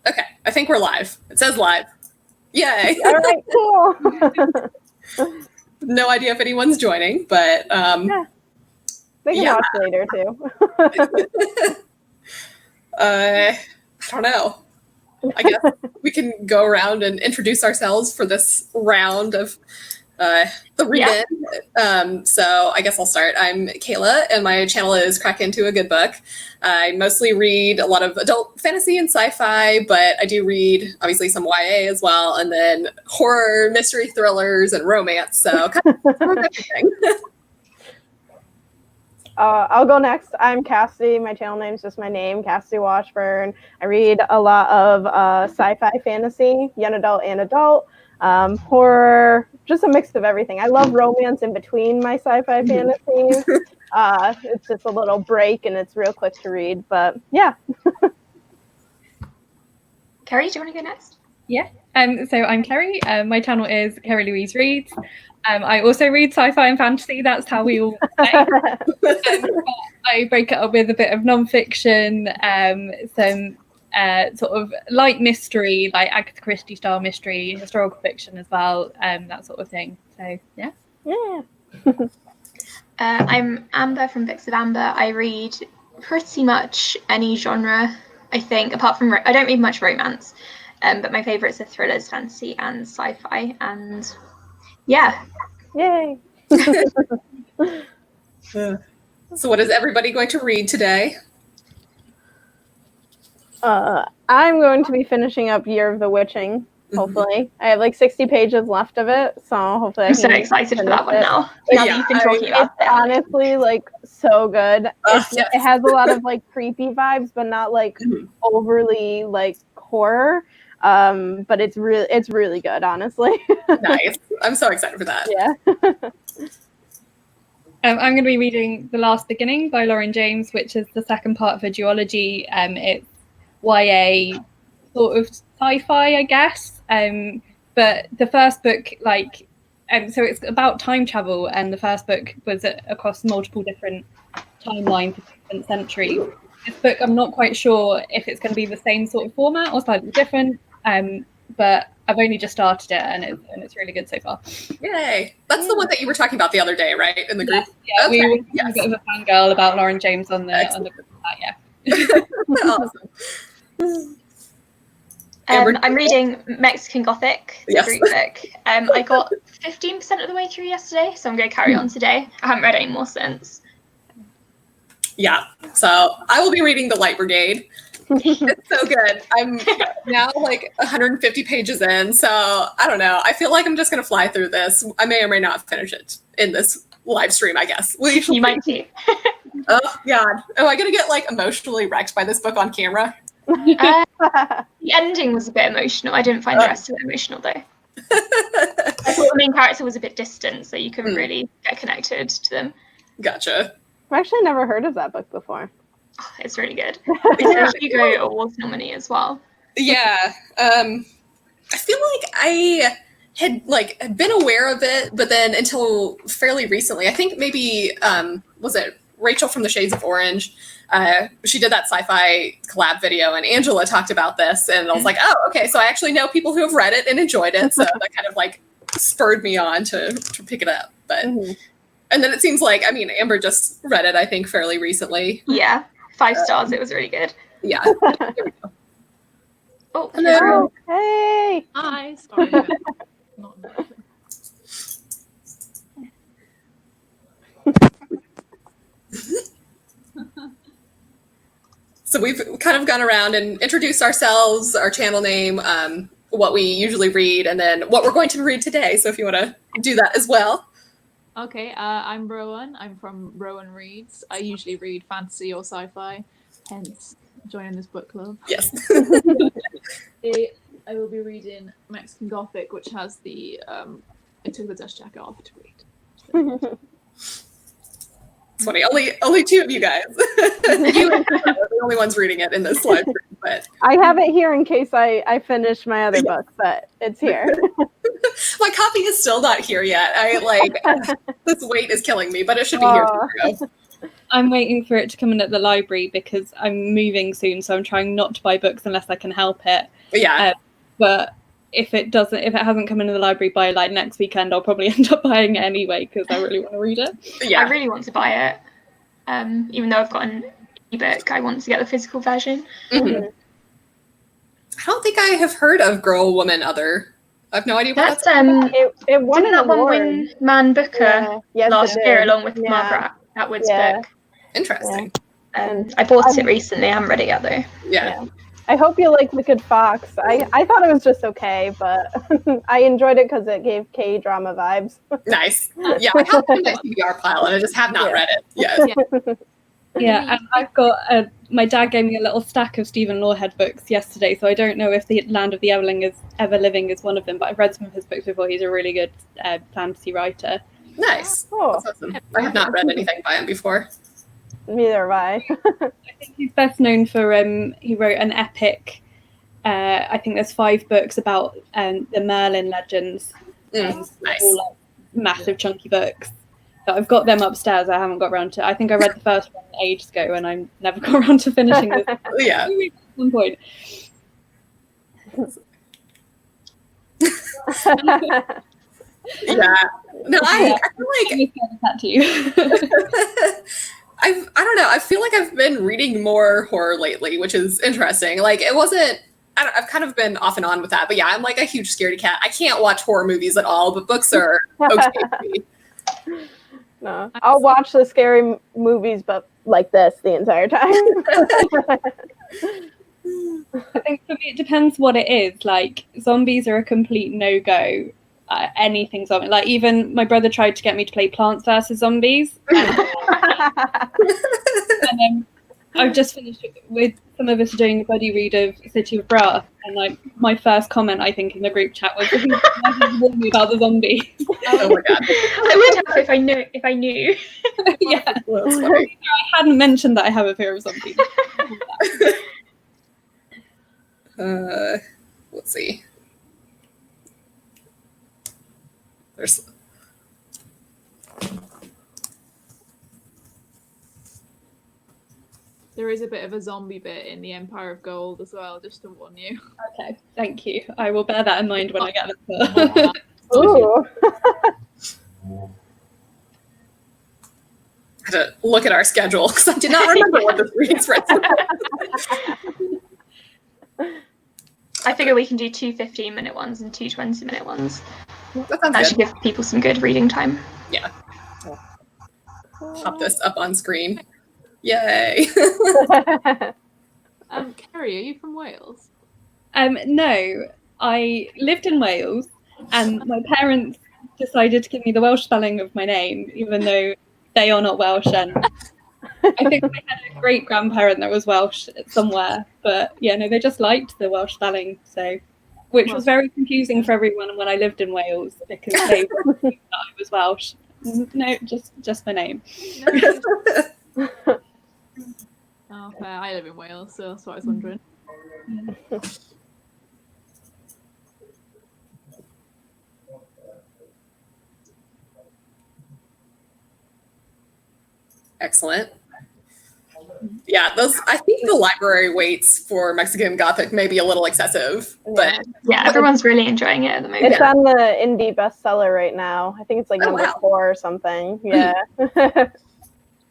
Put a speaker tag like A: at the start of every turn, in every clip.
A: Okay, I think we're live. It says live. Yay!
B: All right, cool.
A: No idea if anyone's joining, but
B: Yeah. They can watch later too.
A: I don't know. I guess we can go around and introduce ourselves for this round of the read-in. So I guess I'll start. I'm Kayla, and my channel is Crack Into a Good Book. I mostly read a lot of adult fantasy and sci-fi, but I do read, obviously, some YA as well, and then horror, mystery thrillers, and romance, so kind of everything.
B: I'll go next. I'm Cassie. My channel name's just my name, Cassie Washburn. I read a lot of sci-fi, fantasy, young adult and adult, horror, just a mix of everything. I love romance in between my sci-fi fantasies. It's just a little break and it's real quick to read, but yeah.
C: Kerry, do you want to go next?
D: Yeah. So I'm Kerry. My channel is Kerry Louise Reads. I also read sci-fi and fantasy. That's how we all say. I break it up with a bit of non-fiction, some sort of light mystery, like Agatha Christie style mystery, historical fiction as well, that sort of thing. So yeah.
B: Yeah.
C: I'm Amber from Books of Amber. I read pretty much any genre, I think, apart from I don't read much romance, but my favourites are thrillers, fantasy, and sci-fi. And yeah.
B: Yay.
A: So what is everybody going to read today?
B: I'm going to be finishing up Year of the Witching, hopefully. I have like 60 pages left of it, so hopefully
C: I'm so excited for that one now. Now that you've been talking about it.
B: It's honestly like so good. It has a lot of like creepy vibes, but not like overly like horror. But it's really good, honestly.
A: Nice. I'm so excited for that.
B: Yeah.
D: I'm going to be reading The Last Beginning by Lauren James, which is the second part of a duology. It's YA sort of sci-fi, I guess. But the first book, so it's about time travel, and the first book was across multiple different timelines of different centuries. This book, I'm not quite sure if it's going to be the same sort of format or slightly different, but I've only just started it, and it's really good so far.
A: Yay! That's the one that you were talking about the other day, right? In the group.
D: Yeah,
A: okay.
D: We were a bit of a fangirl about Lauren James on the group.
A: Awesome.
C: I'm reading Mexican Gothic, the group book. I got 15% of the way through yesterday, so I'm going to carry on today. I haven't read any more since.
A: Yeah, so I will be reading The Light Brigade. It's so good. I'm now like 150 pages in, so I don't know. I feel like I'm just going to fly through this. I may or may not finish it in this live stream, I guess.
C: You might too.
A: Oh, God. Am I going to get like emotionally wrecked by this book on camera?
C: The ending was a bit emotional. I didn't find the rest of it emotional, though. I thought the main character was a bit distant, so you couldn't really get connected to them.
A: Gotcha.
B: I've actually never heard of that book before.
C: Oh, it's really good. It's a Hugo Awards nominee as well.
A: Yeah. I feel like I had been aware of it, but then until fairly recently, I think maybe was it Rachel from the Shades of Orange? She did that sci-fi collab video, and Angela talked about this, and I was like, oh, okay, so I actually know people who have read it and enjoyed it, so that kind of like spurred me on to pick it up. But and then it seems like, I mean, Amber just read it, I think, fairly recently.
C: Yeah, 5 stars. It was really good.
A: Yeah. Here we go.
C: Oh,
B: hello. Hey.
E: Hi. Sorry. Not
A: So we've kind of gone around and introduced ourselves, our channel name, what we usually read, and then what we're going to read today. So if you want to do that as well.
E: Okay, I'm Rowan. I'm from Rowan Reads. I usually read fantasy or sci-fi, hence joining this book club.
A: Yes.
E: Today, I will be reading Mexican Gothic, which has the I took the dust jacket off to read.
A: It's funny. Only 2 of you guys. You and Hannah are the only ones reading it in this live stream. But
B: I have it here in case I finish my other book, but it's here.
A: My copy is still not here yet. This weight is killing me, but it should be here tomorrow.
D: I'm waiting for it to come in at the library because I'm moving soon, so I'm trying not to buy books unless I can help it.
A: Yeah.
D: But if it hasn't come into the library by like next weekend, I'll probably end up buying it anyway because I really want to read it.
A: Yeah.
C: I really want to buy it. Even though I've got an ebook, I want to get the physical version.
A: Mm-hmm. I don't think I have heard of Girl, Woman, Other. I have no idea what
C: That's
B: It won
C: didn't
B: an
C: that one
B: award.
C: win Man Booker
B: Yes,
C: last
B: it
C: year
B: did.
C: along with
B: Yeah.
C: Margaret Atwood's
B: Yeah.
C: book?
A: Interesting.
C: I bought it recently. I haven't read it yet though.
A: Yeah.
B: I hope you like Wicked Fox. I thought it was just okay, but I enjoyed it because it gave K-drama vibes.
A: Nice. Yeah, I have it in my TBR pile and I just have not read it yet.
D: Yeah, and I've got my dad gave me a little stack of Stephen Lawhead books yesterday, so I don't know if the Land of the Ever Living is one of them, but I've read some of his books before. He's a really good fantasy writer.
A: Nice.
B: Oh,
A: That's awesome. I have not read anything by him before.
B: neither have I.
D: I think he's best known for he wrote an epic. I think there's 5 books about the Merlin legends.
A: Nice.
D: All, like, massive chunky books. But I've got them upstairs. I haven't got around to. I think I read the first one ages ago, and I never got around to finishing this.
A: Yeah.
D: At some point.
A: Yeah. No, I feel like
D: that to you.
A: I don't know. I feel like I've been reading more horror lately, which is interesting. Like it wasn't. I've kind of been off and on with that, but yeah, I'm like a huge scaredy cat. I can't watch horror movies at all, but books are okay for me.
B: No, I'll watch the scary movies, but like this the entire time.
D: I think for me it depends what it is. Like zombies are a complete no-go. Anything zombie. Like even my brother tried to get me to play Plants vs Zombies, and then I've just finished with some of us doing a buddy read of City of Brass, and like my first comment I think in the group chat was, "Warn me about the zombies."
A: Oh my god!
C: I would have if I knew.
D: Yeah,
A: Well, that's funny.
D: I hadn't mentioned that I have a fear of zombies.
A: Let's see.
E: There is a bit of a zombie bit in the Empire of Gold as well, just to warn you.
D: Okay, thank you. I will bear that in mind when I get there.
B: Ooh.
A: I had to look at our schedule because I did not remember what this reading spread was.
C: I figure we can do 2 15-minute ones and 2 20-minute ones.
A: That
C: That
A: sounds
C: should
A: good.
C: give people some good reading time.
A: Yeah. Pop this up on screen. Yay!
E: Kerry, are you from Wales?
D: No, I lived in Wales, and my parents decided to give me the Welsh spelling of my name, even though they are not Welsh. And I think I had a great grandparent that was Welsh somewhere, but yeah, no, they just liked the Welsh spelling, so which was very confusing for everyone when I lived in Wales because they thought I was Welsh. No, just my name.
E: Oh, fair. I live in Wales, so that's what I was wondering.
A: Excellent. Yeah, I think the library waits for Mexican Gothic may be a little excessive, but
C: Yeah, everyone's really enjoying it at the moment.
B: It's on the indie bestseller right now. I think it's like number 4 or something. Yeah.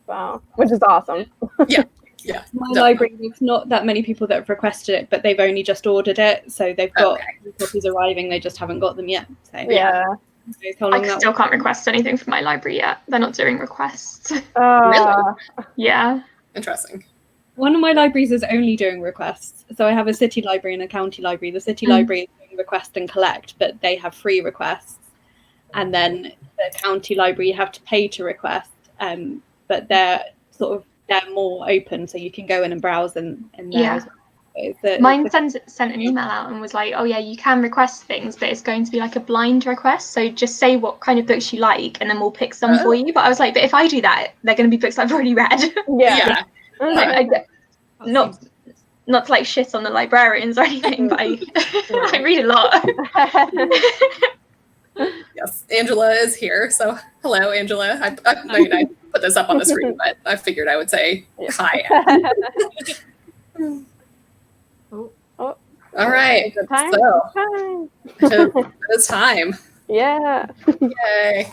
B: Wow, which is awesome.
A: Yeah.
D: My library, there's not that many people that have requested it, but they've only just ordered it, so they've got copies arriving. They just haven't got them yet. So
B: Yeah.
C: I still can't request anything from my library yet. They're not doing requests.
A: Really?
C: Yeah.
A: Interesting.
D: One of my libraries is only doing requests. So I have a city library and a county library. The city library is doing request and collect, but they have free requests. And then the county library you have to pay to request, but they're more open, so you can go in and browse in there as well.
C: Mine sent an email out and was like, oh yeah, you can request things, but it's going to be like a blind request. So just say what kind of books you like and then we'll pick some for you. But I was like, but if I do that, they're going to be books I've already read.
A: Yeah.
C: Not to like shit on the librarians or anything, but I read a lot.
A: Yes, Angela is here. So hello, Angela. I put this up on the screen, but I figured I would say hi.
E: Oh,
B: Oh,
A: All right.
B: it's time.
A: So
B: It's time.
A: it's time.
B: Yeah.
A: Yay.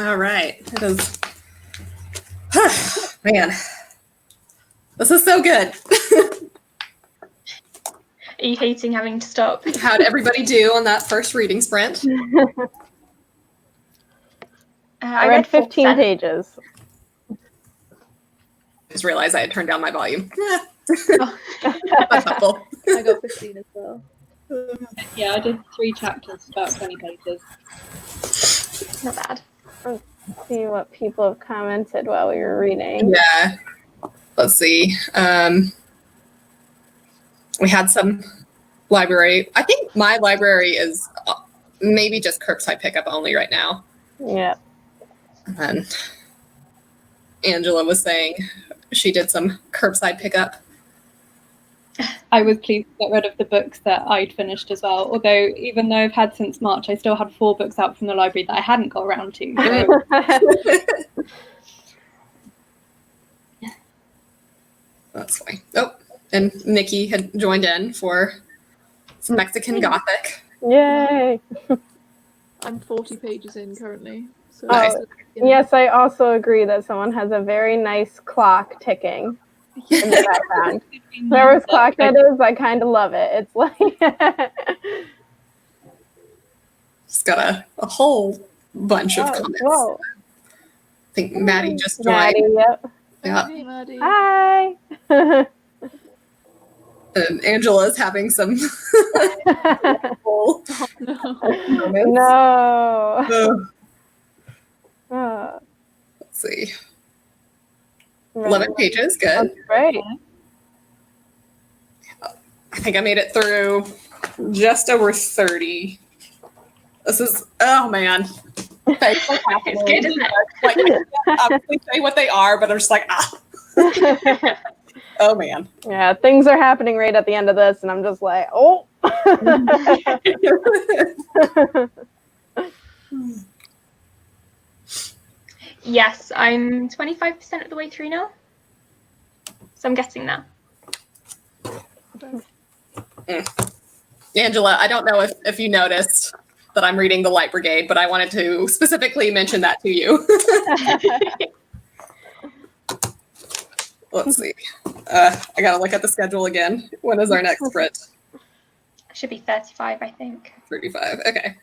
A: All right. It is. Man, this is so good.
C: Are you hating having to stop?
A: How'd everybody do on that first reading sprint?
B: I read 15
C: 4%.
B: pages.
A: Just realized I had turned down my volume.
C: Oh.
A: That's helpful.
E: I got 15 as well.
D: Yeah, I did 3 chapters, about 20 pages.
C: Not bad.
B: Let's see what people have commented while we were reading.
A: Yeah. Let's see. We had some library. I think my library is maybe just curbside pickup only right now.
B: Yeah.
A: And Angela was saying she did some curbside pickup.
D: I was pleased to get rid of the books that I'd finished as well. Although, even though I've had since March, I still had 4 books out from the library that I hadn't got around to. So.
A: That's fine. Oh, and Nikki had joined in for some Mexican Gothic.
B: Yay.
E: I'm 40 pages in currently. So
A: Nice.
B: Yes, I also agree that someone has a very nice clock ticking in the background. Whoever's clock that is, I kind of love it. It's like
A: Just got a whole bunch of comments.
B: whoa.
A: I think Maddie just joined.
B: Maddie, yep.
A: Yeah.
E: Hey, Maddie.
B: Hi.
A: And Angela's having some full
E: No.
A: moments.
B: No.
A: So,
B: Oh,
A: let's see.
B: right.
A: 11 pages, good.
B: That's great.
A: I think I made it through just over 30. This is, oh man. Thanks for
C: It's good, isn't it?
A: Like, I can't obviously say what they are, but I'm just like, oh man.
B: Yeah, things are happening right at the end of this, and I'm just like, oh.
C: Yes, I'm 25% of the way through now. So I'm guessing that.
A: Angela, I don't know if you noticed that I'm reading The Light Brigade, but I wanted to specifically mention that to you. Let's see. I gotta look at the schedule again. When is our next sprint?
C: Should be 35, I think.
A: 35. Okay.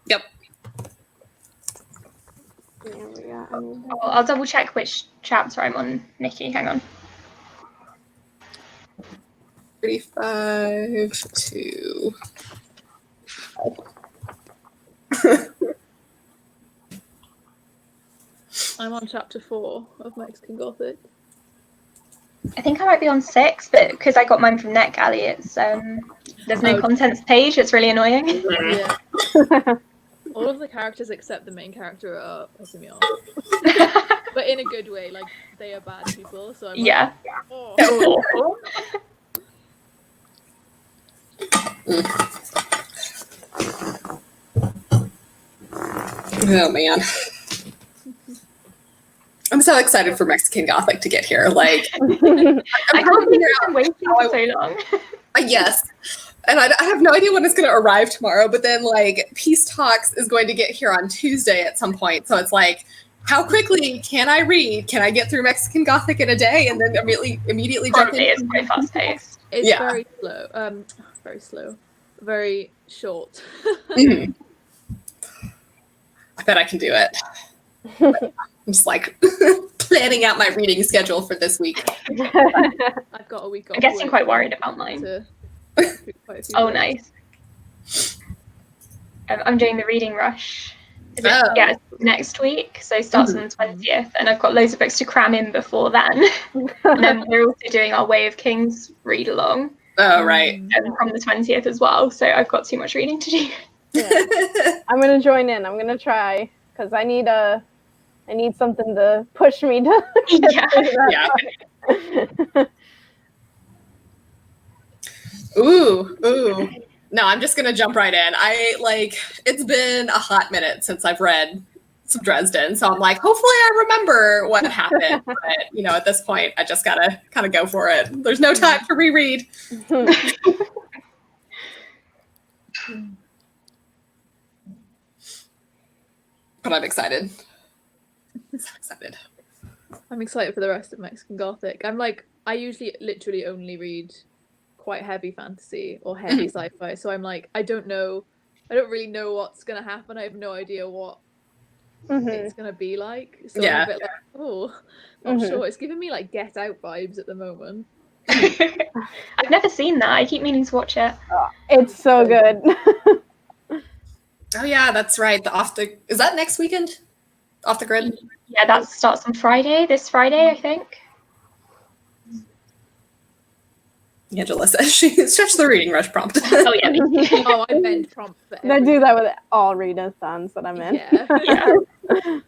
A: Yep.
C: I'll double check which chapter I'm on, Nikki. Hang on.
A: 35 to.
E: I'm on chapter 4 of Mexican Gothic.
C: I think I might be on 6, but because I got mine from NetGalley, it's there's no contents page. It's really annoying.
E: Yeah. All of the characters except the main character are pissing me off. But in a good way, like they are bad people. So I'm
C: Yeah.
E: like, oh.
A: Oh man. I'm so excited for Mexican Gothic to get here. Like,
C: I can't believe I've been waiting for so long.
A: yes. And I have no idea when it's going to arrive tomorrow, but then like Peace Talks is going to get here on Tuesday at some point. So it's like, how quickly can I read? Can I get through Mexican Gothic in a day and then immediately jump
C: Honestly,
A: in?
C: it's quite fast paced.
E: It's
A: Yeah.
E: very slow. Very slow. Very short.
A: Mhm. I bet I can do it. I'm just like planning out my reading schedule for this week.
E: I've got a week off.
C: I'm getting
E: work
C: quite worried about mine.
E: to read quite a few
C: Oh,
E: books.
C: nice. I'm doing the reading rush. Is it,
A: Oh.
C: yeah, it's next week, so it starts on the 20th, and I've got loads of books to cram in before then. And then we're also doing our Way of Kings read along
A: Oh, right.
C: from the 20th as well, so I've got too much reading to do.
B: I'm gonna join in. I'm gonna try because I need something to push me to.
C: Yeah.
A: Yeah. Ooh. No, I'm just gonna jump right in. It's been a hot minute since I've read some Dresden, so I'm like, hopefully I remember what happened. But at this point, I just gotta kind of go for it. There's no time to reread. But I'm excited. so excited.
E: I'm excited for the rest of Mexican Gothic. I usually literally only read quite heavy fantasy or heavy sci-fi, so I'm like, I don't really know what's gonna happen. I have no idea what it's gonna be like. So I'm a bit like, oh, not sure. It's giving me like Get Out vibes at the moment.
C: I've never seen that. I keep meaning to watch it.
B: It's so good.
A: Oh yeah, that's right. Is that next weekend? Off the Grid?
C: Yeah, that starts on Friday. This Friday, I think.
A: Angela says she stretched the reading rush prompt.
C: Oh yeah.
E: Oh, I bend prompt for
B: I do that with all readathons that I'm in.
E: Yeah.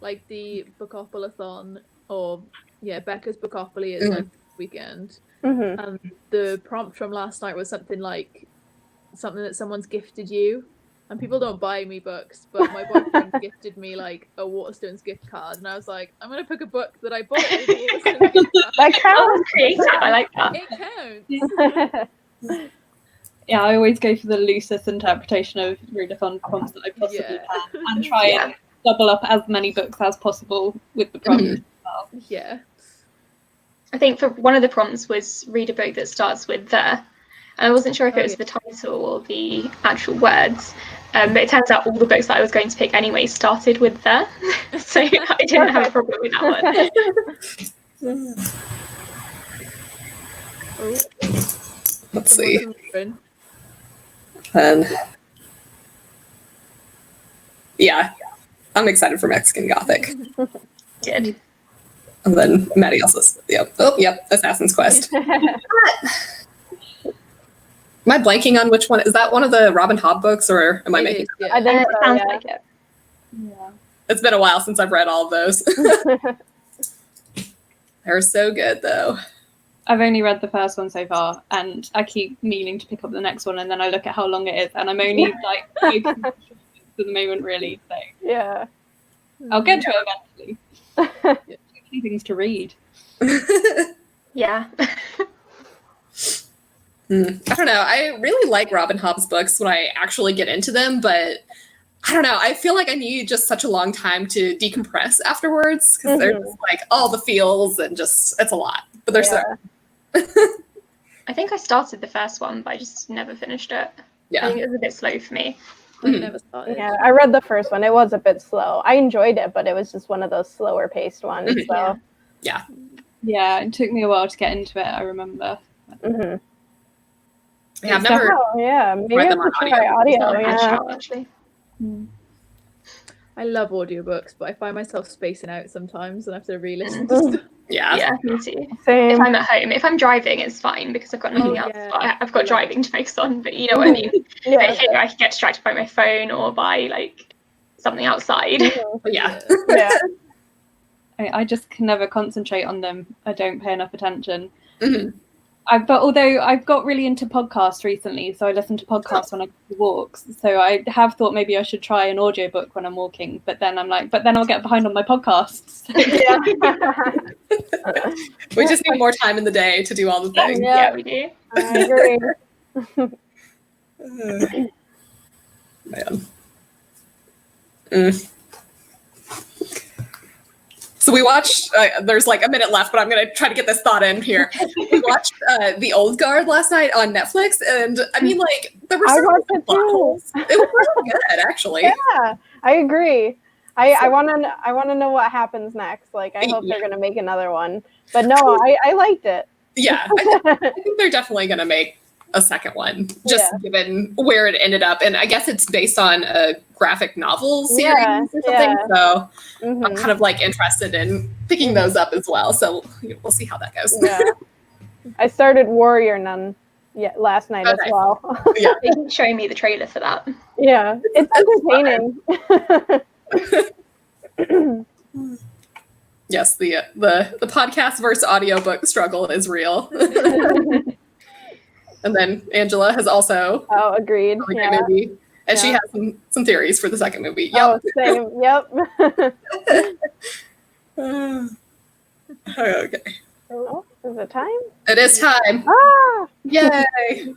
E: Like the Bookopoly-thon, or Becca's Bookopoly is like this weekend. The prompt from last night was something that someone's gifted you. And people don't buy me books, but my boyfriend gifted me like a Waterstones gift card, and I was like, I'm gonna pick a book that I bought with a Waterstones gift card.
B: That
C: Oh,
B: counts.
C: that's creative. I like that.
E: It counts.
D: Yeah, I always go for the loosest interpretation of readathon prompts that I possibly can, and try and double up as many books as possible with the prompt as well.
E: Yeah.
C: I think for one of the prompts was read a book that starts with the. I wasn't sure if it was the title or the actual words, but it turns out all the books that I was going to pick anyway started with the, so I didn't have a problem with that one.
A: Let's see.
E: Someone's
A: And yeah, I'm excited for Mexican Gothic.
C: Good.
A: And then Maddie also said, Assassin's Quest. Am I blanking on which one? Is that one of the Robin Hobb books, or am I making?
E: Yeah.
B: I think
C: It
B: so,
C: sounds
B: yeah.
C: like it.
D: Yeah.
A: It's been a while since I've read all of those. They're so good, though.
D: I've only read the first one so far, and I keep meaning to pick up the next one, and then I look at how long it is, and I'm only like at the moment, really. So
B: Yeah.
D: I'll get to it eventually. Too many things to read.
C: Yeah.
A: I don't know. I really like Robin Hobb's books when I actually get into them, but I don't know. I feel like I need just such a long time to decompress afterwards because they're just like all the feels and just it's a lot. But they're so.
C: I think I started the first one, but I just never finished it. I think it was a bit slow for me.
E: I never started.
B: Yeah, I read the first one. It was a bit slow. I enjoyed it, but it was just one of those slower paced ones. So
A: Yeah.
D: Yeah, it took me a while to get into it, I remember.
A: Yeah, I've never.
B: maybe
A: read
B: I
A: them on
B: should try audio.
C: Actually.
E: I love audiobooks, but I find myself spacing out sometimes and I have to re-listen to stuff.
A: Yeah.
C: Yeah, me too.
B: Same.
C: If I'm at home, if I'm driving, it's fine because I've got nothing else.
E: yeah.
C: But I've got driving to focus on. But you know what I mean. But
B: Yeah.
C: here, I can get distracted by my phone or by like something outside.
A: Yeah.
B: Yeah.
D: I just can never concentrate on them. I don't pay enough attention.
A: Mhm.
D: But although I've got really into podcasts recently, so I listen to podcasts when I go for walks. So I have thought maybe I should try an audiobook when I'm walking. But then I'm like, but then I'll get behind on my podcasts.
A: We just need more time in the day to do all the things.
C: Yeah, we do.
B: I agree.
A: Man. So we watched, there's like a minute left, but I'm going to try to get this thought in here. We watched The Old Guard last night on Netflix, and I mean, like, there were
B: I
A: some
B: watched it
A: plot
B: too.
A: holes. It was really good, actually.
B: Yeah, I agree. I want to know what happens next. Like, I hope they're going to make another one. But no, I liked it.
A: Yeah, I think they're definitely going to make a second one, just given where it ended up. And I guess it's based on a graphic novel series or something.
B: Yeah.
A: So I'm kind of like interested in picking those up as well. So we'll see how that goes.
B: Yeah. I started Warrior Nun last night as well.
A: Yeah.
C: They can show me the trailer for that.
B: Yeah, it's entertaining.
A: Yes, the podcast versus audiobook struggle is real. And then Angela has also
B: agreed.
A: a really good movie. And she has some theories for the second movie. Yep.
B: Oh, same. Yep.
A: Okay.
B: Oh, is it time?
A: It is time.
B: Ah!
A: Yay.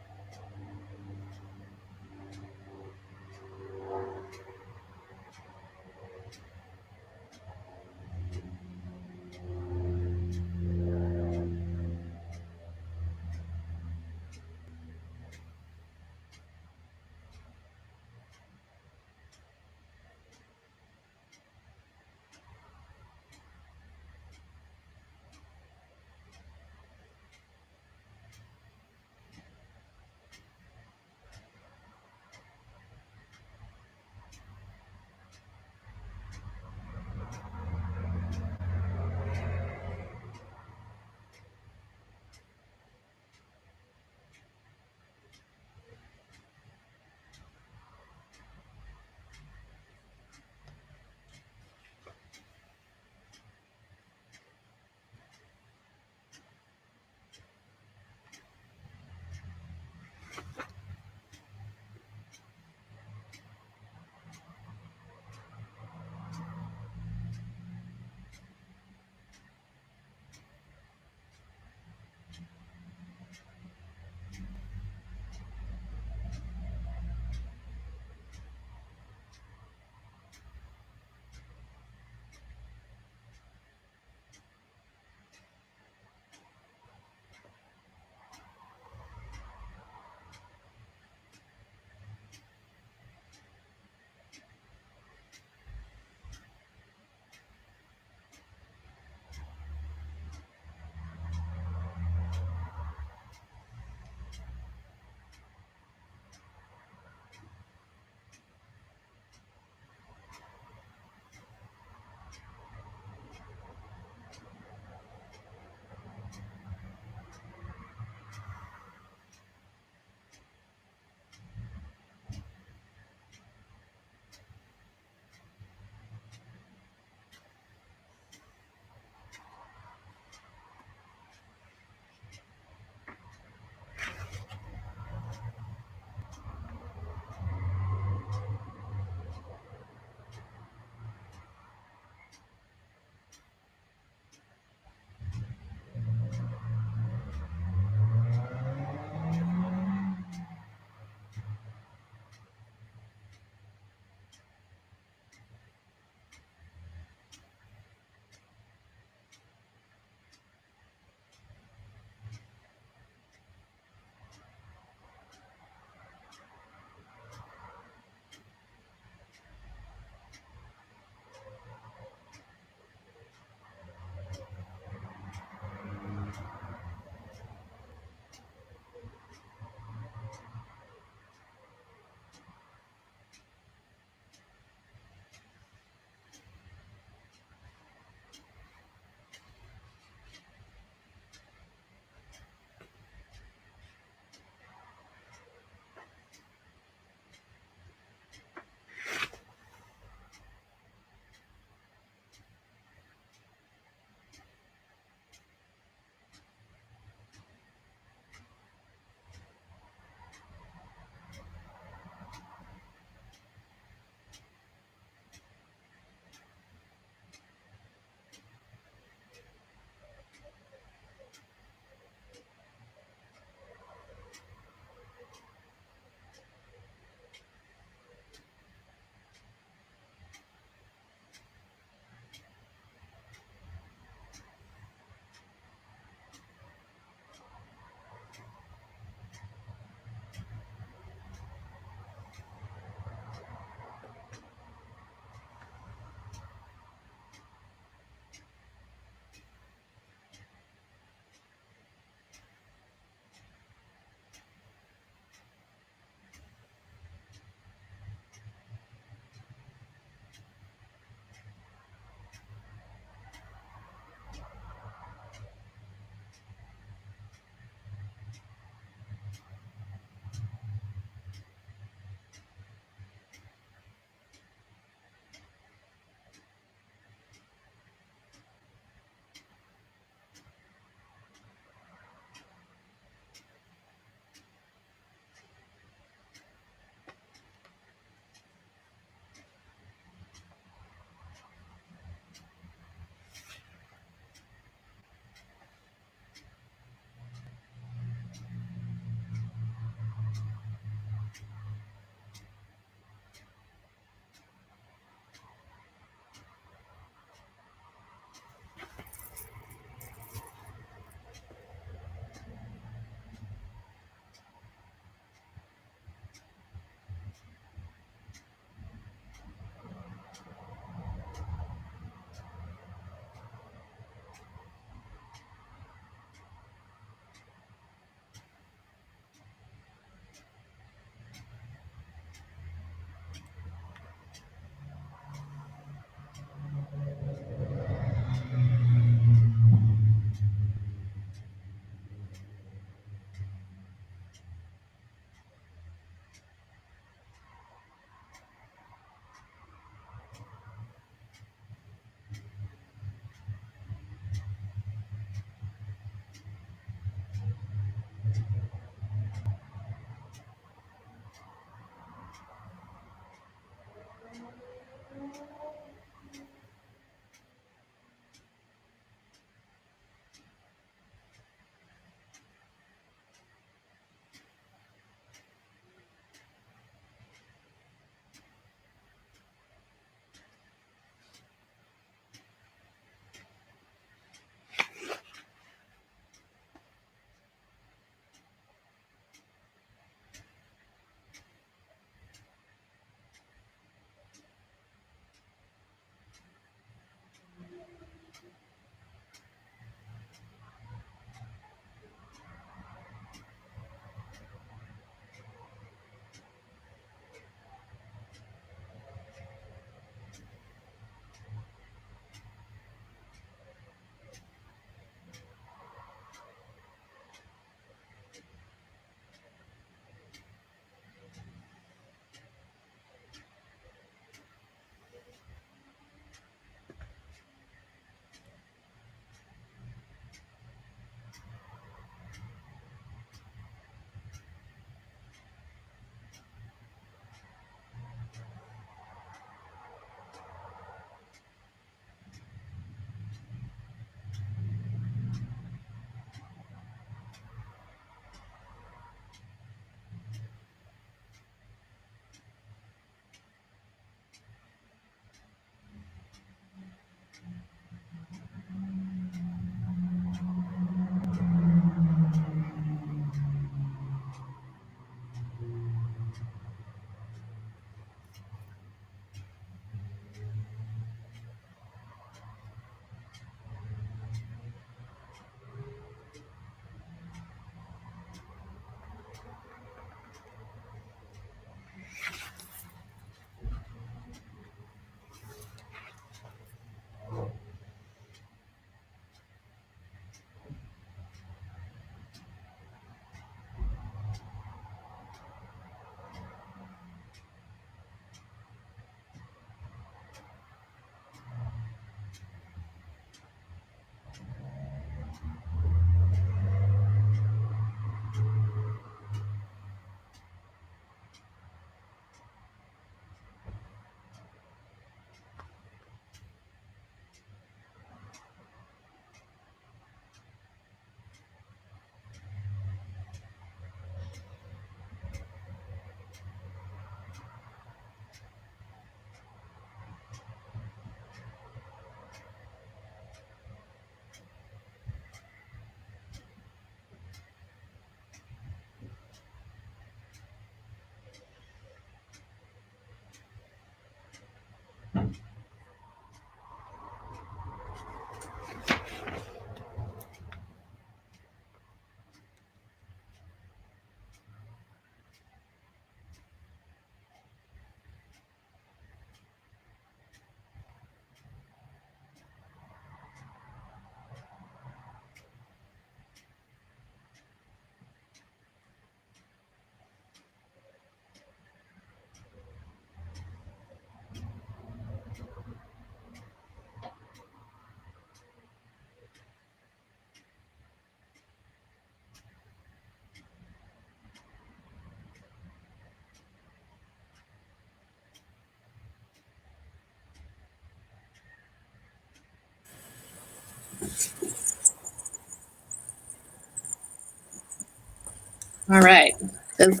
A: All right. It's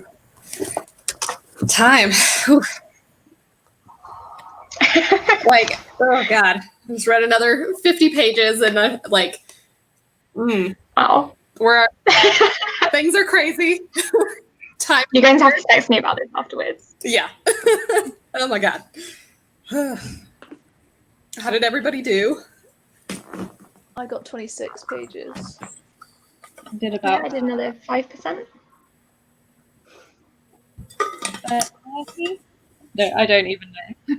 A: time. Whew. Like, oh God. I just read another 50 pages and
C: Wow.
A: things are crazy. Time.
C: You're going to have to text me about this afterwards.
A: Yeah. Oh my God. How did everybody do?
E: I got 26 pages.
D: I did
C: Yeah,
D: about
C: I did another 5%.
D: 30. No, I don't even know.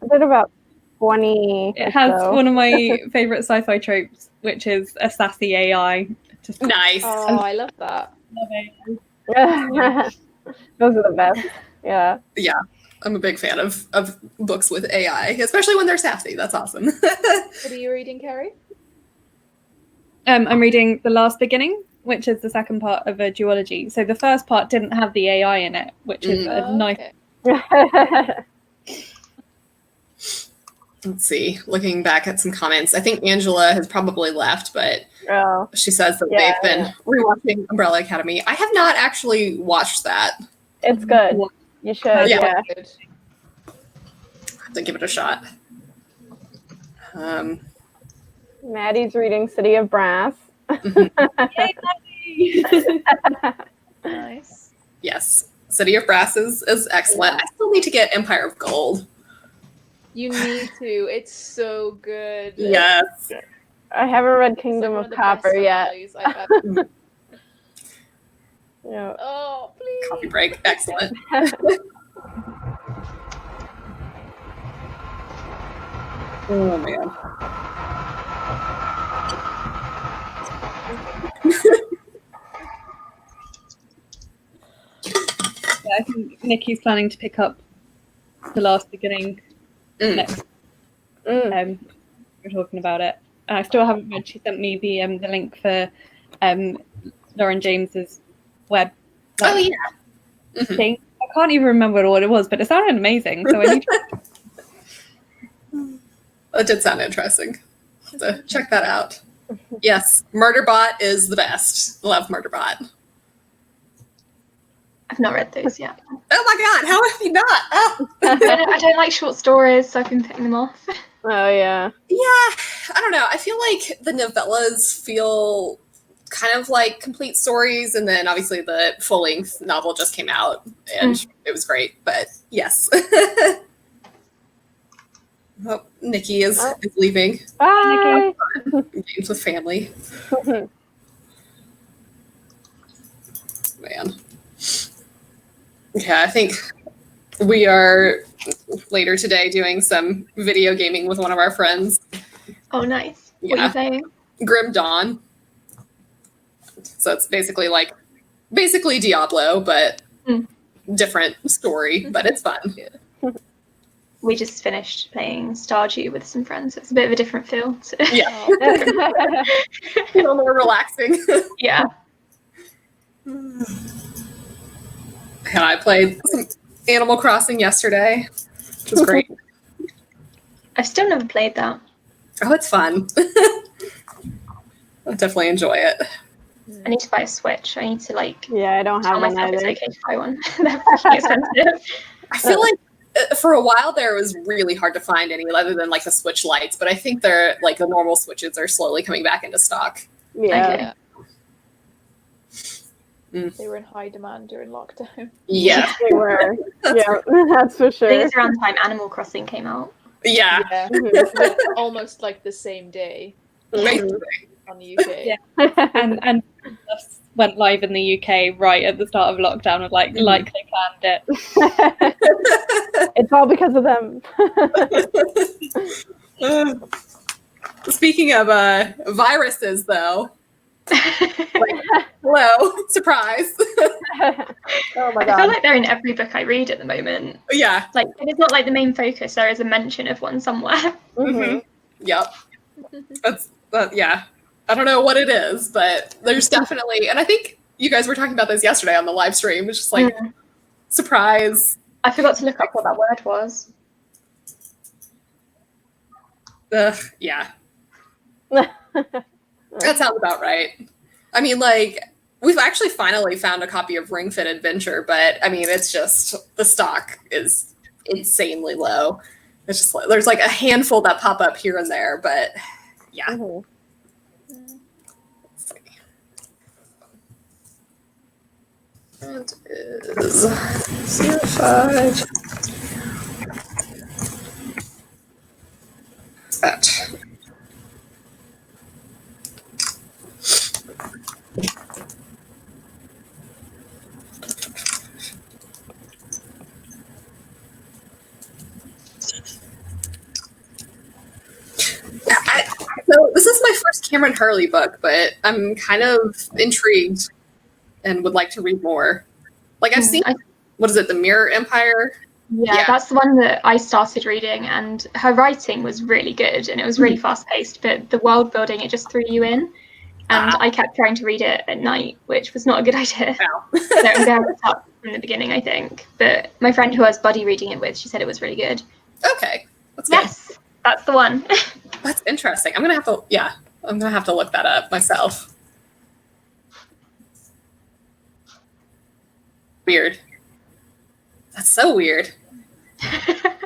B: I did about 20.
D: It has
B: so.
D: one of my favorite sci-fi tropes, which is a sassy AI. Just
A: Nice.
E: Oh, I love that.
D: love it.
B: Those are the best. Yeah.
A: Yeah. I'm a big fan of books with AI, especially when they're sassy. That's awesome.
E: What are you reading, Carrie?
D: I'm reading The Last Beginning, which is the second part of a duology. So the first part didn't have the AI in it, which is a nice.
E: Okay.
A: Let's see. Looking back at some comments, I think Angela has probably left, but
B: Oh,
A: she says that
B: Yeah,
A: they've been rewatching Umbrella Academy. I have not actually watched that.
B: it's good. You should.
A: Yeah.
B: Yeah.
E: Good.
A: I have to give it a shot.
B: Maddie's reading City of Brass.
E: Nice.
A: Yes. City of Brass is excellent. I still need to get Empire of Gold.
E: You need to. It's so good.
A: Yes.
B: I haven't read
E: It's
B: Kingdom
E: one
B: of
E: the
B: Copper
E: best
B: yet.
E: finales I've ever-
B: Yeah.
E: Oh, please.
A: Coffee break. Excellent. Oh man.
D: Yeah, I think Nikki's planning to pick up The Last Beginning next. We're talking about it. I still haven't read. She sent me the link for Lauren James's web.
A: Oh yeah.
D: Thing. I can't even remember what it was, but it sounded amazing. So I need to.
A: That did sound interesting. So check that out. Yes, Murderbot is the best. Love Murderbot.
C: I've not read those yet.
A: Oh my God, how have you not? Oh.
C: I don't like short stories, so I've been putting them off.
B: Oh yeah.
A: Yeah, I don't know. I feel like the novellas feel kind of like complete stories, and then obviously the full-length novel just came out, and it was great. But yes. Oh, Nikki is leaving.
B: Bye.
A: Games with family. Man. Yeah, I think we are later today doing some video gaming with one of our friends.
C: Oh, nice. What are
A: Yeah.
C: you playing?
A: Grim Dawn. So it's basically Diablo, but different story, but it's fun.
C: We just finished playing Stardew with some friends. It's a bit of a different feel. So.
A: Yeah. A little more relaxing.
C: Yeah.
A: And I played some Animal Crossing yesterday, which was great.
C: I've still never played that.
A: Oh, it's fun. I definitely enjoy it.
C: I need to buy a Switch. I need to
B: Yeah, I don't have
C: tell
B: one
C: myself it's
B: either.
C: okay to buy one. They're fucking expensive.
A: I feel like for a while there, it was really hard to find any other than like the Switch Lights, but I think they're like the normal Switches are slowly coming back into stock.
B: Yeah.
E: Yeah. They were in high demand during lockdown.
A: Yeah.
B: They were. Yeah, that's for
C: I think
B: sure.
C: it's around the time Animal Crossing came out.
A: Yeah.
E: Yeah.
B: Mhm.
E: Almost like the same day
A: Amazing.
E: on the UK.
D: Yeah. And just went live in the UK right at the start of lockdown with like they planned it.
B: It's all because of them.
A: Speaking of viruses, though, hello, surprise.
B: Oh my
C: I feel
B: god.
C: like they're in every book I read at the moment.
A: Yeah.
C: Like, if it's not like the main focus, there is a mention of one somewhere.
B: Mhm.
A: Yep. Yeah. I don't know what it is, but there's definitely, and I think you guys were talking about this yesterday on the live stream. It's just like surprise.
C: I forgot to look up what that word was.
A: Yeah. That sounds about right. I mean, like, we've actually finally found a copy of Ring Fit Adventure, but I mean, it's just the stock is insanely low. It's just like there's like a handful that pop up here and there, but yeah.
B: Mhm.
A: Let's see. That is 05. That. So this is my first Cameron Hurley book, but I'm kind of intrigued and would like to read more. Like I've seen, what is it, The Mirror Empire?
C: Yeah, that's the one that I started reading, and her writing was really good, and it was really fast-paced, but the world building, it just threw you in, and I kept trying to read it at night, which was not a good idea.
A: Wow.
C: So I'm glad it's up from the beginning, I think. But my friend who I was buddy reading it with, she said it was really good.
A: Okay. That's
C: yes, that's the one.
A: That's interesting. I'm gonna have to look that up myself. Weird. That's so weird. I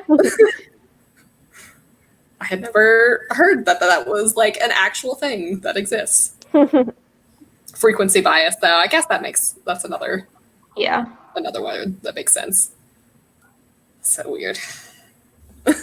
A: had never heard that was like an actual thing that exists. Frequency bias, though. I guess that's another one that makes sense. So weird. I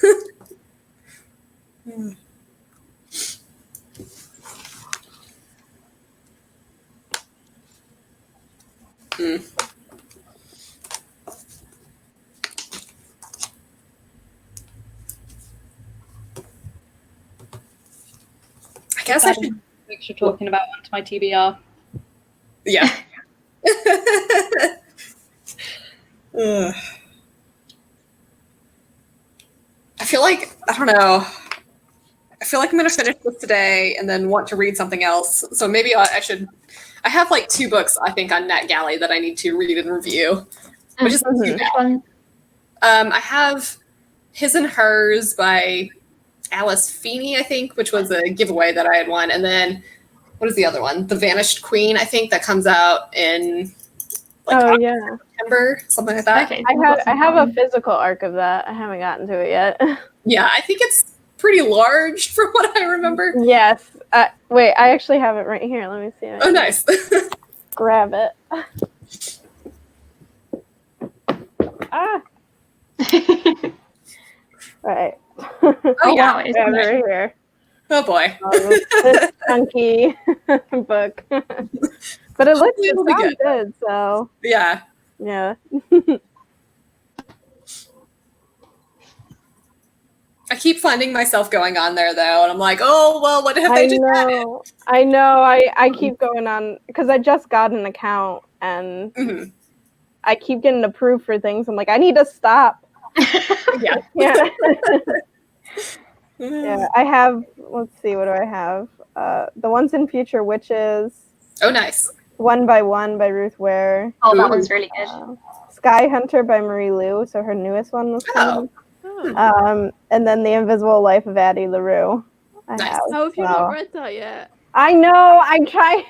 A: guess I should.
D: You're talking about onto my TBR.
A: Yeah. I feel like, I don't know. I feel like I'm going to finish this today and then want to read something else. So maybe I should. I have like 2 books, I think, on NetGalley that I need to read and review. Which is I have His and Hers by Alice Feeney, I think, which was a giveaway that I had won. And then, what is the other one? The Vanished Queen, I think, that comes out in September, something like that.
B: Okay. I have a physical arc of that. I haven't gotten to it yet.
A: Yeah, I think it's pretty large from what I remember.
B: Yes. Wait, I actually have it right here. Let me see.
A: Oh, nice.
B: Grab it. Right.
A: Oh, yeah.
B: It's right here.
A: Oh, boy.
B: This chunky book. But it looks good, so.
A: Yeah.
B: Yeah.
A: I keep finding myself going on there, though, and I'm like, oh, well, what have they just added?
B: I know. I keep going on, because I just got an account, and I keep getting approved for things. I'm like, I need to stop.
A: Yeah.
B: Yeah. Yeah, I have, let's see, what do I have? The Once and Future Witches.
A: Oh, nice.
B: One by One by Ruth Ware.
C: Oh, that one's really good.
B: Sky Hunter by Marie Lu, so her newest one was coming. And then The Invisible Life of Addie LaRue.
E: How have you not read that yet?
B: I know, I'm trying.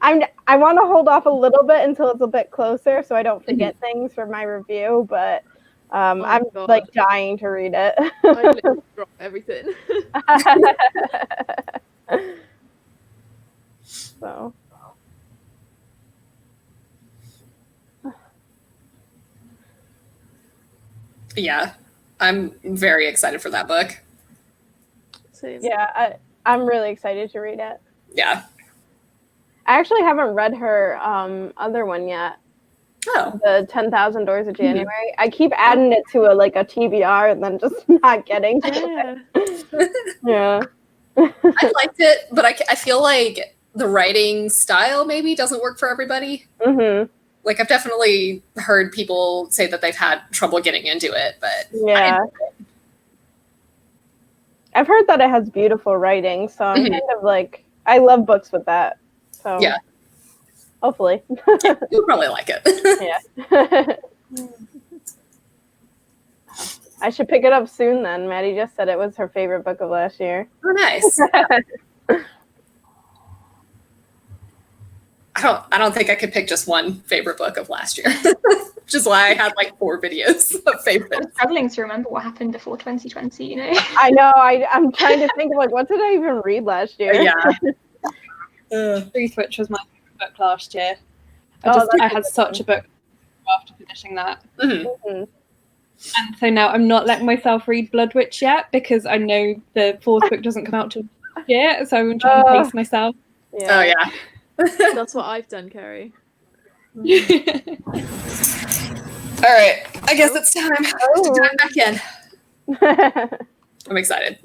B: I want to hold off a little bit until it's a bit closer so I don't forget things for my review, but I'm like dying to read it.
E: I literally drop everything.
B: So.
A: Yeah, I'm very excited for that book.
E: Same.
B: Yeah, I'm really excited to read it.
A: Yeah.
B: I actually haven't read her other one yet.
A: Oh.
B: The 10,000 Doors of January. I keep adding it to a TBR and then just not getting to it. Yeah.
A: I liked it, but I feel like the writing style maybe doesn't work for everybody.
B: Mm-hmm.
A: Like, I've definitely heard people say that they've had trouble getting into it, but
B: yeah. I've heard that it has beautiful writing, so I'm kind of like, I love books with that. So
A: yeah.
B: Hopefully.
A: You'll probably like it.
B: Yeah. I should pick it up soon then. Maddie just said it was her favorite book of last year.
A: Oh, nice. I don't think I could pick just one favorite book of last year, which is why I had like 4 videos of favorites.
C: I'm struggling to remember what happened before 2020. You know.
B: I know. I'm trying to think of like what did I even read last year?
A: Yeah.
D: Truth, which was my favorite book last year.
B: Oh,
D: I had such a book after finishing that.
A: Mm-hmm.
D: And so now I'm not letting myself read Blood Witch yet because I know the 4th book doesn't come out till next year, so I'm trying to pace myself.
A: Yeah. Oh yeah.
E: That's what I've done, Carrie.
A: All right, I guess it's time to dive back in. I'm excited.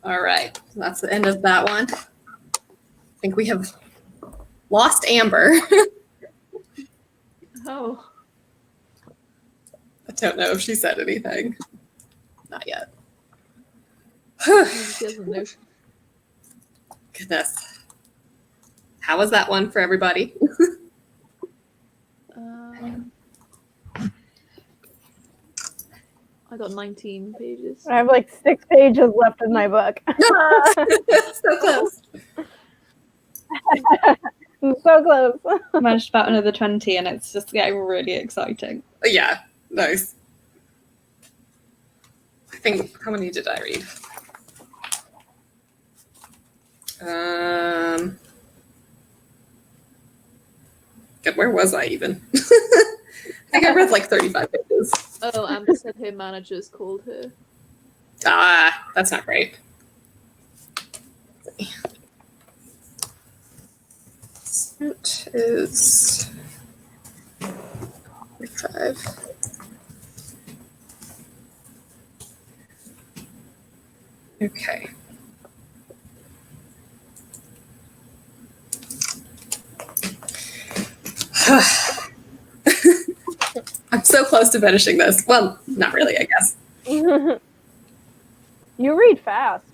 A: All right. That's the end of that one. I think we have lost Amber.
E: Oh.
A: I don't know if she said anything. Not yet.
E: Maybe she doesn't know.
A: Goodness. How was that one for everybody?
E: I got 19 pages.
B: I have like 6 pages left in my book.
A: So close.
B: I'm so close.
D: I managed about another 20, and it's just getting really exciting.
A: Yeah, nice. I think, how many did I read? God, where was I even? I think I read like 35 pages.
E: Oh, Amber said her managers called her.
A: Ah, that's not great. It is 45. Okay. I'm so close to finishing this. Well, not really, I guess.
B: You read fast.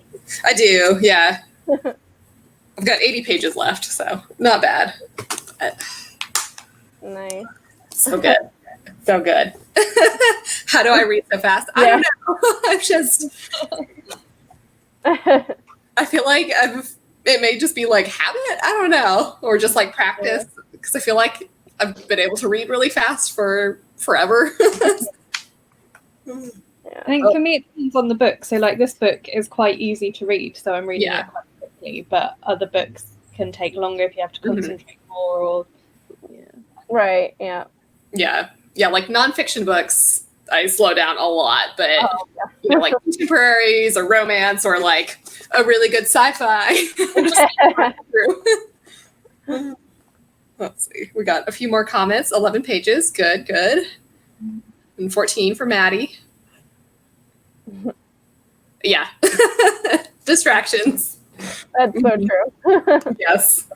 A: I do, yeah. I've got 80 pages left, so not bad.
B: Nice.
A: So good. So good. How do I read so fast? I don't know. I'm just, I feel like it may just be like habit. I don't know. Or just like practice. Because I feel like I've been able to read really fast for forever.
D: I think for me, it depends on the book. So, like, this book is quite easy to read, so I'm reading it quite quickly. But other books can take longer if you have to concentrate more. Or
B: Right. Yeah.
A: Yeah. Yeah. Like nonfiction books, I slow down a lot. But, you know, like contemporaries or romance or like a really good sci-fi. Just through. Let's see. We got a few more comments. 11 pages. Good, good. And 14 for Maddie. Yeah. Distractions.
B: That's so true.
A: Yes.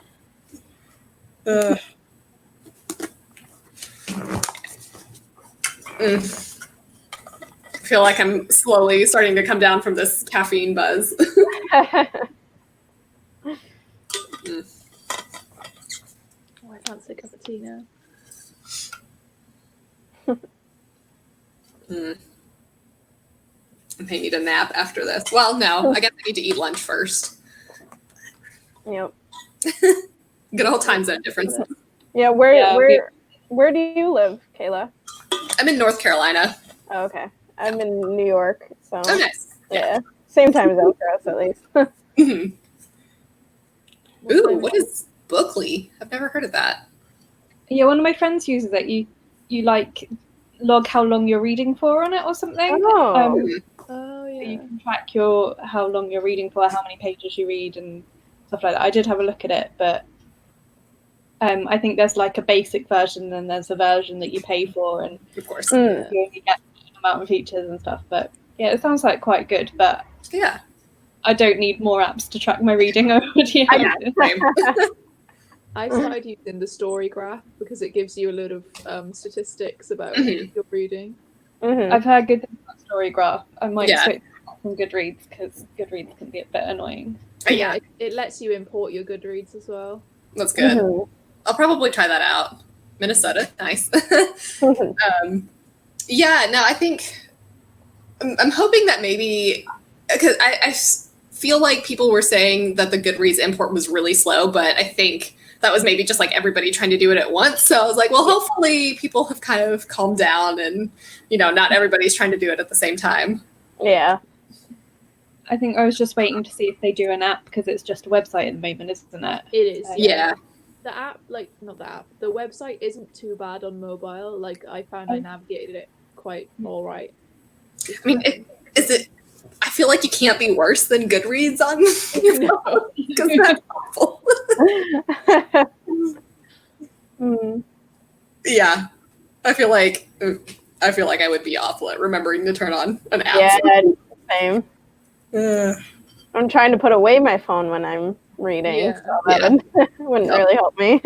A: I feel like I'm slowly starting to come down from this caffeine buzz.
E: Oh, I fancy a cup of tea now.
A: I may need a nap after this. Well, no, I guess I need to eat lunch first.
B: Yep.
A: Good old time zone difference.
B: Yeah. Where do you live, Kayla?
A: I'm in North Carolina.
B: Oh, okay. I'm in New York, so
A: Oh, nice.
B: yeah. Same time zone for us, at least.
A: Mm-hmm. Ooh, what is Bookly? I've never heard of that.
D: yeah, one of my friends uses it. You like log how long you're reading for on it or something.
B: Oh.
E: Oh, yeah.
D: You can track how long you're reading for, how many pages you read, and stuff like that. I did have a look at it, but I think there's like a basic version and there's a version that you pay for, and
A: Of course.
D: you only get a amount of features and stuff. But yeah, it sounds like quite good. But
A: Yeah.
D: I don't need more apps to track my reading. I already have it.
A: Same.
E: I started using the story graph because it gives you a lot of statistics about
A: Mhm.
E: your reading.
B: Mhm.
D: I've heard good things about Storygraph. I might
A: Yeah.
D: switch from Goodreads because Goodreads can be a bit annoying.
A: Yeah,
E: It lets you import your Goodreads as well.
A: that's good.
B: Mhm.
A: I'll probably try that out. Minnesota, nice.
B: Mhm.
A: Yeah, no, I think I'm hoping that maybe because I feel like people were saying that the Goodreads import was really slow, but I think that was maybe just like everybody trying to do it at once. So I was like, well, hopefully people have kind of calmed down and, you know, not everybody's trying to do it at the same time.
B: Yeah.
D: I think I was just waiting to see if they do an app because it's just a website at the moment, isn't it?
E: It is.
A: Yeah.
E: The app, like, not the app, the website isn't too bad on mobile. Like, I found I navigated it quite all right.
A: I mean, is it? I feel like you can't be worse than Goodreads on your phone because that's awful.
B: Mm.
A: Yeah, I feel like I would be awful at remembering to turn on an app.
B: Yeah, same.
A: Uh,
B: I'm trying to put away my phone when I'm reading,
E: Yeah.
B: so that wouldn't really help me.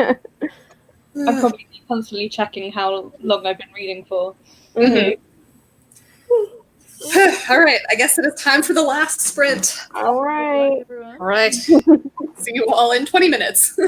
D: I'm probably constantly checking how long I've been reading for.
B: Mhm.
A: All right, I guess it is time for the last sprint.
B: All
E: Good luck,
B: right.
E: everyone.
A: All right. See you all in 20 minutes.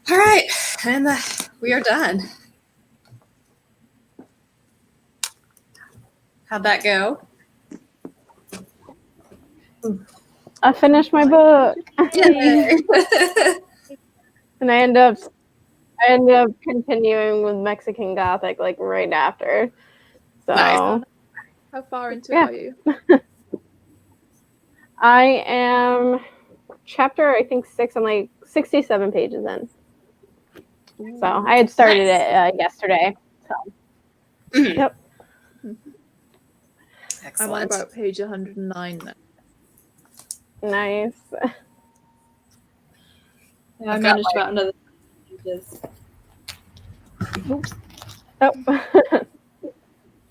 A: All right, and we are done. How'd that go?
B: I finished my book.
A: Yay.
B: And I end up continuing with Mexican Gothic like right after. So
A: Nice.
E: How far into
B: Yeah.
E: it are you?
B: I am chapter, I think 6. I'm like 67 pages in. So I had started
A: Nice.
B: it yesterday. So
A: Mhm.
B: Yep.
E: I'm on
A: Excellent.
E: about page 109 now.
B: Nice.
D: Yeah, I
A: I've got,
D: managed about another pages. Oops.
B: Oh.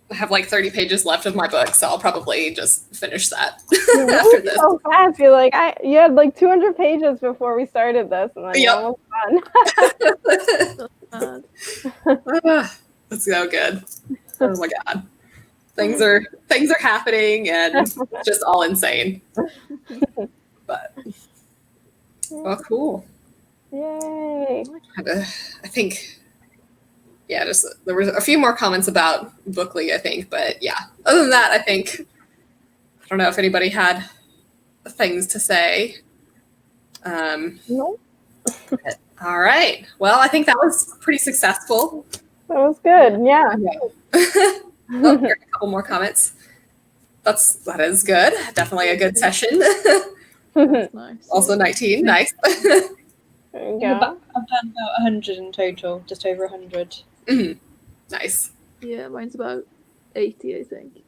A: I have like 30 pages left of my book, so I'll probably just finish that after this.
B: So fast. You're like, you had like 200 pages before we started this, and then you're almost done.
A: That's so good. Oh my god. Things are happening and it's just all insane. But well, cool.
B: Yay.
A: I think just there was a few more comments about Bookly, I think, but yeah. Other than that, I don't know if anybody had things to say.
B: Nope.
A: All right. Well, I think that was pretty successful.
B: That was good. Yeah.
A: Oh, here are a couple more comments. That is good. Definitely a good session.
E: That's nice.
A: Also 19. Nice.
B: There you go.
D: I've done about 100 in total, just over 100.
A: Mhm. Nice.
E: Yeah, mine's about 80, I think.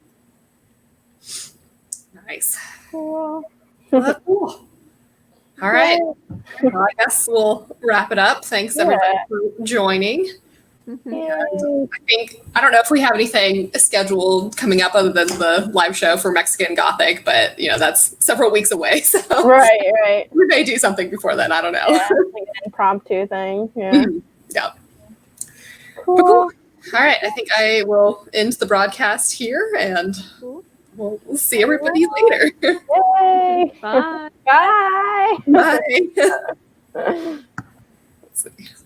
A: Nice.
B: Cool.
A: Well, cool. All right. Well, I guess we'll wrap it up. Thanks everybody for joining.
B: Yay.
A: I don't know if we have anything scheduled coming up other than the live show for Mexican Gothic, but that's several weeks away. So
B: Right.
A: we may do something before then. I don't know.
B: Yeah, like an impromptu thing. Yeah.
A: Mhm. Yeah.
B: Cool.
A: But cool. All right. I think I will end the broadcast here and we'll see everybody later.
B: Yay.
E: Bye.
B: Bye.
A: Bye. Let's see.